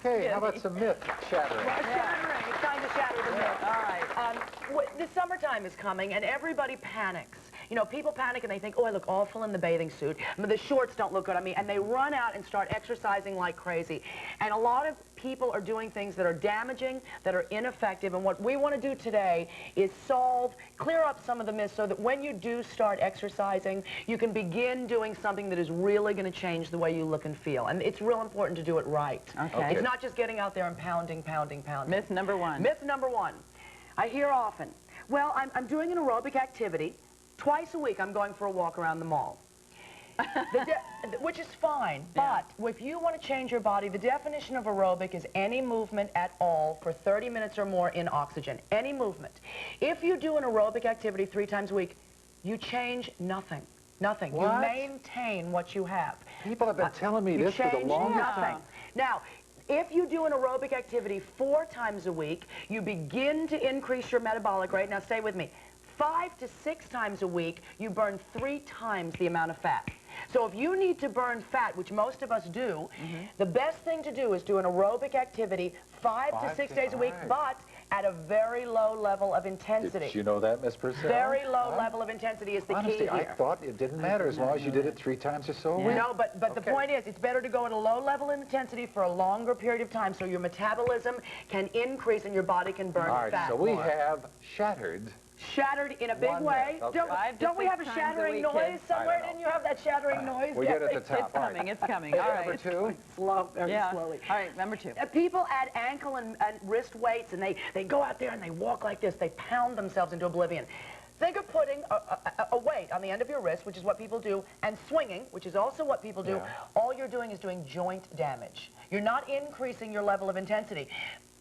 Okay, how about some myth shattering? Well, shattering. It's time to shatter the myth. All right. The summertime is coming, and everybody panics. You know, people panic and they think, oh, I look awful in the bathing suit. I mean, the shorts don't look good on me. And they run out and start exercising like crazy. And a lot of people are doing things that are damaging, that are ineffective. And what we want to do today is clear up some of the myths so that when you do start exercising, you can begin doing something that is really going to change the way you look and feel. And it's real important to do it right. Okay. It's not just getting out there and pounding, pounding, pounding. Myth number one. Myth number one. I hear often, well, I'm doing an aerobic activity. Twice a week, I'm going for a walk around the mall. Which is fine, but if you want to change your body, the definition of aerobic is any movement at all for 30 minutes or more in oxygen. Any movement. If you do an aerobic activity 3 times a week, you change nothing. Nothing. What? You maintain what you have. People have been telling me this for the longest time. Now, if you do an aerobic activity 4 times a week, you begin to increase your metabolic rate. Now, stay with me. 5 to 6 times a week, you burn 3 times the amount of fat. So if you need to burn fat, which most of us do, the best thing to do is do an aerobic activity 5 to 6 days a week, but at a very low level of intensity. Did you know that, Miss Purcell? Very low level of intensity is the key here. I thought it didn't matter as long as you did it 3 times or so a week. No, but the point is, it's better to go at a low level of intensity for a longer period of time so your metabolism can increase and your body can burn fat so we have shattered. Shattered in a big way. Okay. Don't we have a shattering noise somewhere? Didn't you have that shattering noise? We get at the top. It's coming, it's coming. All right. Number 2. Slow, very slowly. All right, number 2. People add ankle and wrist weights, and they go out there and they walk like this. They pound themselves into oblivion. Think of putting a weight on the end of your wrist, which is what people do, and swinging, which is also what people do. All you're doing is doing joint damage. You're not increasing your level of intensity.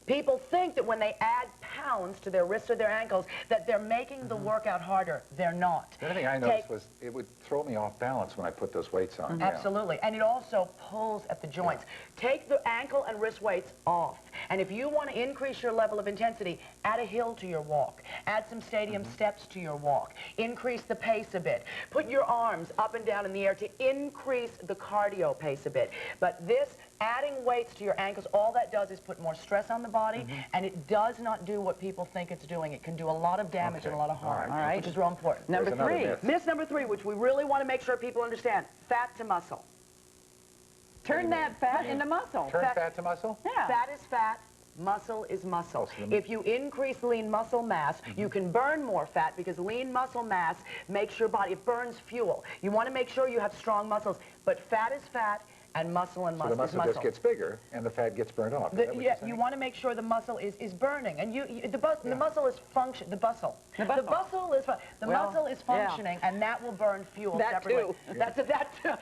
People think that when they add pounds to their wrists or their ankles that they're making the workout harder. They're not. The other thing I noticed was it would throw me off balance when I put those weights on. Absolutely. And it also pulls at the joints. Take the ankle and wrist weights off. And if you want to increase your level of intensity, add a hill to your walk. Add some stadium steps to your walk. Increase the pace a bit. Put your arms up and down in the air to increase the cardio pace a bit. But this adding weights to your ankles, all that does is put more stress on the body, and it does not do what people think it's doing. It can do a lot of damage and a lot of harm, which is real important. Number 3. Myth number 3, which we really want to make sure people understand, fat to muscle. Turn that fat into muscle. Turn fat to muscle? Yeah. Fat is fat. Muscle is muscle. If you increase lean muscle mass, you can burn more fat because lean muscle mass makes your body, it burns fuel. You want to make sure you have strong muscles, but fat is fat. And muscle and muscle is muscle. So the muscle just gets bigger, and the fat gets burned off. You want to make sure the muscle is burning, and the muscle is function. The muscle is functioning, and that will burn fuel separately. That too.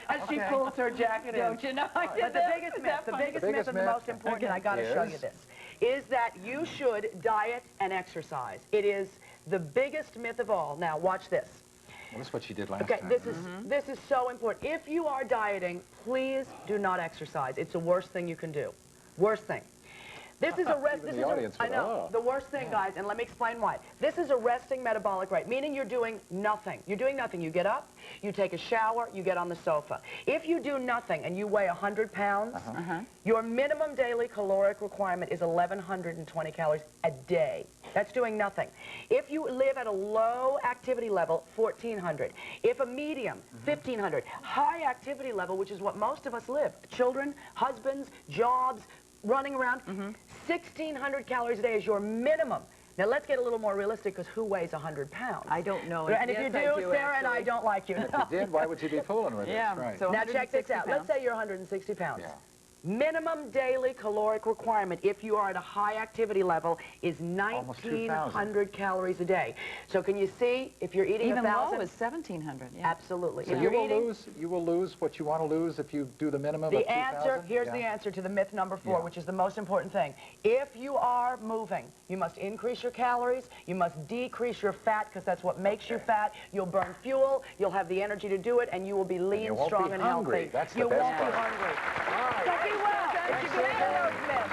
And she pulls her jacket in. Don't you know? But the biggest myth and the most important, I got to show you this, is that you should diet and exercise. It is the biggest myth of all. Now watch this. Well, that's what she did last time. This is so important. If you are dieting, please do not exercise. It's the worst thing you can do. Worst thing. This is the worst thing, guys, and let me explain why. This is a resting metabolic rate, meaning you're doing nothing. You're doing nothing. You get up, you take a shower, you get on the sofa. If you do nothing and you weigh 100 pounds, your minimum daily caloric requirement is 1,120 calories a day. That's doing nothing. If you live at a low activity level, 1,400. If a medium, 1,500. High activity level, which is what most of us live, children, husbands, jobs, running around, 1,600 calories a day is your minimum. Now, let's get a little more realistic, because who weighs 100 pounds? I don't know. And if you do, Sarah and I don't like you. If you did, why would you be fooling with us? Right. So now, check this out. Let's say you're 160 pounds. Minimum daily caloric requirement, if you are at a high activity level, is 1,900 calories a day. So can you see, if you're eating even 1,000... low is 1,700. Absolutely. So you will lose what you want to lose if you do the minimum of 2,000? Here's the answer to the myth number 4, which is the most important thing. If you are moving, you must increase your calories, you must decrease your fat, because that's what makes you fat. You'll burn fuel, you'll have the energy to do it, and you will be lean, strong, and healthy. That's the you best won't part. be hungry. All right. So be well. Thank you.